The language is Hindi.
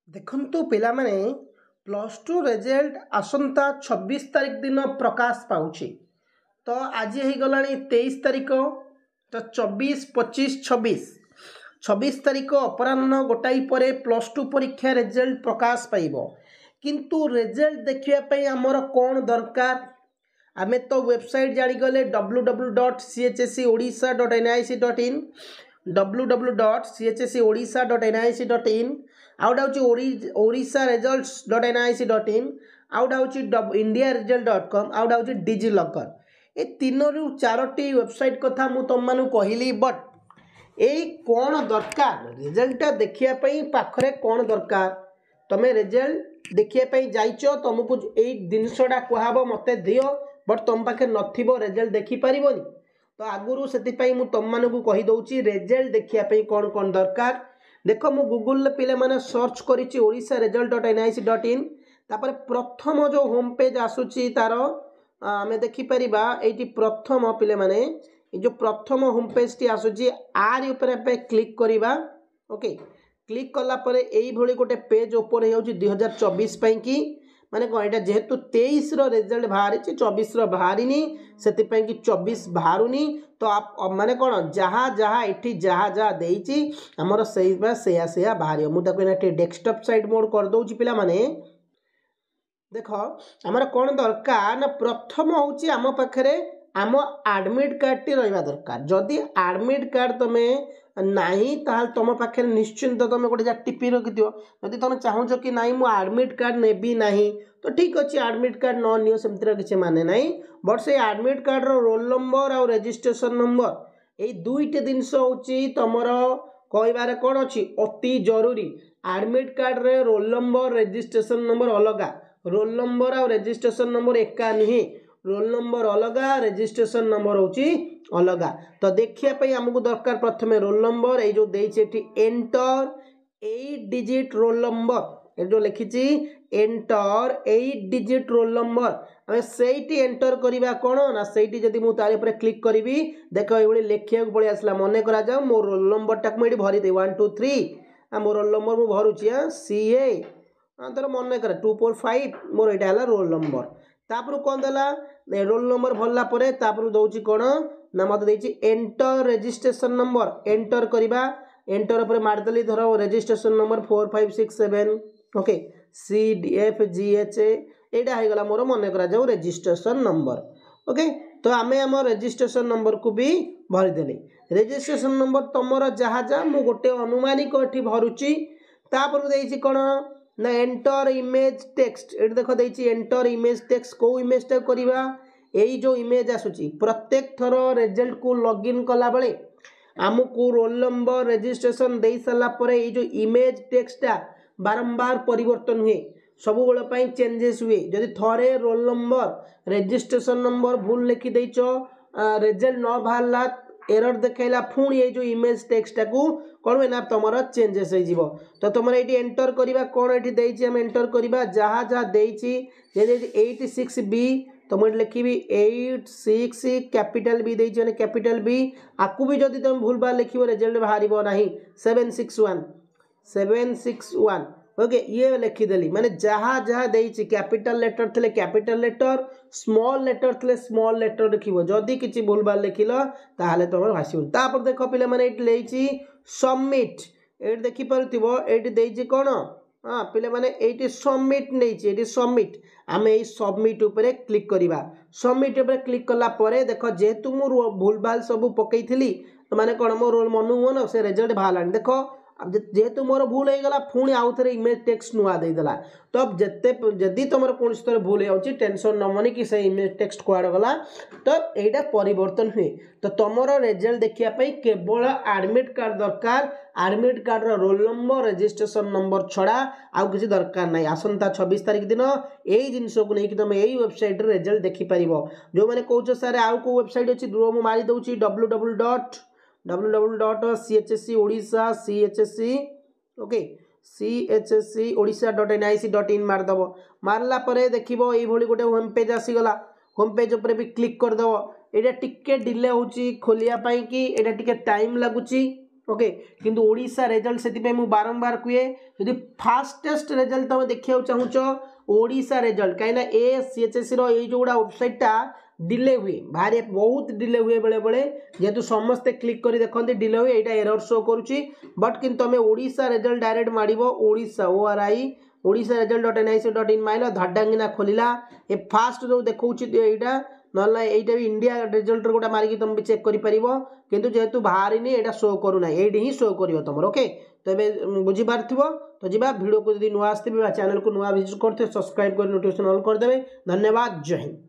देखंतु पिला माने प्लस टू रिजल्ट आसंता 26 तारिख दिन प्रकाश पाउछि। तो आज हो गलानी 23 तारिख। तो 24 25 26 तारिख अपराह्न गोटाई परे प्लस टू परीक्षा रिजल्ट प्रकाश पाइब। किंतु रिजल्ट देखिया आमर कौन दरकार आमे तो वेबसाइट जागले www.chscodisha.nic.in www.chscodisha.nic.in आउट हूँ ओडिशा results.nic.in आउट हूँ indiaresult.com आउट हूँ डिजिलकर। ए तीनों चारोटी वेबसाइट कथा मु तुम मानु कहली। बट यही कौन दरकार रिजल्ट देखियापाई पाखरे कौन दरकार तमें रिजल्ट देखियापाई जाइच तुमको यही जिनसटा कहब मत दियो बट तुम पाखे नथिबो रिजल्ट देखि पारिबोनी। तो आगुरु सेतिपाई मु तुम मानकु कहि दउची रिजल्ट देखियापाई कौन कौन दरकार। देख मु गूगल पिले माने सर्च करिछि ओडिशा result.nic.in तापर प्रथम जो होम पेज आसुची तार आमे देखि परिबा एठी प्रथम पिले माने जो प्रथम होम पेज टी आसुची आर ऊपर पे क्लिक करिबा। ओके क्लिक कला परे एई भली गोटे पेज ओपर हे होची 2024 पई की माने कोन एटा जेहेतु 23 रो रिजल्ट बाहरी 24 रो बाहरीनी सेति पई की 24 बाहरुनी। तो आप माने कोन जहा जहा एठी जहा जहा देइची हमर सही बा सेया बाहरी मु ताको एना डेस्कटॉप साइड मोड कर दउची पिला माने। देखो आमर कौन दरकार ना प्रथम होची आम पाखरे आम एडमिट कार्ड टी रहिबा दरकार। जदि एडमिट कार्ड तमे नाही ताल तुम पाखे निश्चिंत तुम गोटे टिपी रखिथो। जदि तुम चाहो कि नाई मु एडमिट कार्ड नेबी नाही तो ठीक अच्छे एडमिट कार्ड न नियो सेमतिर किछि माने नाही। बट से एडमिट कार्ड रो रोल नंबर और रजिस्ट्रेशन नंबर ए दुईटे जिनस होची तुमर कहबार कौन अच्छी अति जरूरी। एडमिट कार्ड रे रोल नंबर रजिस्ट्रेशन नंबर अलगा रोल नंबर और रजिस्ट्रेशन नंबर एका नहीं रोल नंबर अलगा रजिस्ट्रेशन नंबर होची अलगा। तो देखिया पई हमकु दरकार प्रथमे रोल नंबर ए जो देइछि एठी enter 8 digit roll number A जो लिखिछि एंटर 8 डिजिट रोल नंबर हमें सेठी एंटर करिबा कोन ना सेठी जदि मु तारे ऊपर क्लिक करिवि देखो ए बळी लेखिया पळि आसला मने करा जाऊ मो रोल नंबर टाक मु एठी भरि दे 1 2 3 आ मो रोल नंबर मु भरुछि CA तर मन कर 245 मोर एटा हला रोल नंबर। तापर कोन देला रोल नंबर भरला परे तापर दउची कोन ना मत देइची एंटर रजिस्ट्रेशन नंबर एंटर करिबा एंटर पर मार देली धरो रजिस्ट्रेशन नंबर 4567 ओके CDFGH एटा हे गला मोर मन करा जाऊ रजिस्ट्रेशन नंबर। ओके तो आमे हम रजिस्ट्रेशन नंबर को भी भरि देली। रजिस्ट्रेशन नंबर तमरो जहा जा मु गोटे अनुमानिक एठी भरुची तापर देइची कोन ना एंटर इमेज टेक्स्ट ये देख देइछि एंटर इमेज टेक्स्ट को इमेज टा करिबा एई जो इमेज आसुची प्रत्येक थर रिजल्ट को लॉगिन कला बेले आमको रोल नंबर रजिस्ट्रेशन दे सारा परे एई जो इमेज टेक्स्ट टा बारंबार परिवर्तन हुए सब बेले पई चेंजेस हुए। जदि थरे रोल नंबर रजिस्ट्रेशन नंबर भूल लिखि देइछो रिजल्ट न बाहरला एरर देखाइला पुणी ये जो इमेज टेक्स्ट को कौन हुए ना तुम चेंजेस हो। तो तुम ये एंटर करवा कौन ये हम एंटर करवा जहाँ जहाँ देइछि 86B तो मुझे लिखी 86 कैपिटल B देइछि कैपिटल B आपको भी जदि तुम भूल बार लिखिबो रिजल्ट बाहर ना 761 ओके ये लिखिदेली माने जहाँ जहाँ देइछि कैपिटल लेटर थे कैपिटल लेटर स्मॉल लेटर थे स्मॉल लेटर लिखिबो। जदि किछि भूल बार लिखिल ताहले तुम भासिबो। तापर देखो पिले माने एट लेइछि सबमिट एट देखि परथिबो एट देइछि कोन हां पिले माने एटी सबमिट नेइछि एटी सबमिट आमे ए सबमिट ऊपर क्लिक करिबा। सबमिट ऊपर क्लिक कला परे देखो जेतु मु भूल बाल सब पकईथिली माने कोन मो रोल मनु मन से रिजल्ट बाहलानी देखो जेहेतु मोर भूल हो गला पुणी आउ थे इमेज टेक्स्ट नुआ देदेला। तो जिते जदि तुम कौन थोड़े भूल हो टेंशन नमनी कि से इमेज टेक्स्ट कुआड़ गला तो यहाँ परिवर्तन हुए। तो तुम रिजल्ट देखापी केवल एडमिट कार्ड दरकार admit card roll number registration number छड़ा आउ किसी दरकार ना। आसंता 26 तारिख दिन यही जिनस को लेकिन तुम यही वेबसाइट रिजल्ट देखिपर जो मैंने कौच सारे आउ को वेबसाइट अच्छी दूर मुझे मारी दूसरी www.chscodisha.nic.in मारदेव मारला परे देखिबो एई भली गोटे होम पेज आसीगला। होम पेज ऊपर भी क्लिक करदेव। एटा टिके डिले होची खोलिया पाई कि एटा टिके टाइम लागुची ओके किंतु ओडिशा रिजल्ट से मु बारंबार कहे यदि फास्टेस्ट रिजल्ट तुम देखा चाहूच ओडिशा रिजल्ट कहीं एसीएचएससी रोड़ा वेबसाइटा डिले हुए भारी बहुत डिले हुए बेले बेले जेहेतु समस्ते क्लिक कर देखते डिले हुए यहाँ एरर शो करुच्ची बट कि तुम ओडिशा रिजल्ट डायरेक्ट मार ओडिशा ORI ओडिशा result.nic.in माइल धाडांगिना खोलिला ए फास्ट जो देखा यहाँ ना यहाँ भी इंडिया रिजल्ट गोटा मारिकी तुम भी चेक कर किंतु जेहेतु बाहरी यहाँ शो करूना ये ही शो कर तुम ओके तो ये बुझीपार तो जी भिडियो को जब नुआ आसते चैनल को नुआ विजिट करते सब्सक्राइब कर नोटिफिकेशन ऑल करदे। धन्यवाद। जय हिंद।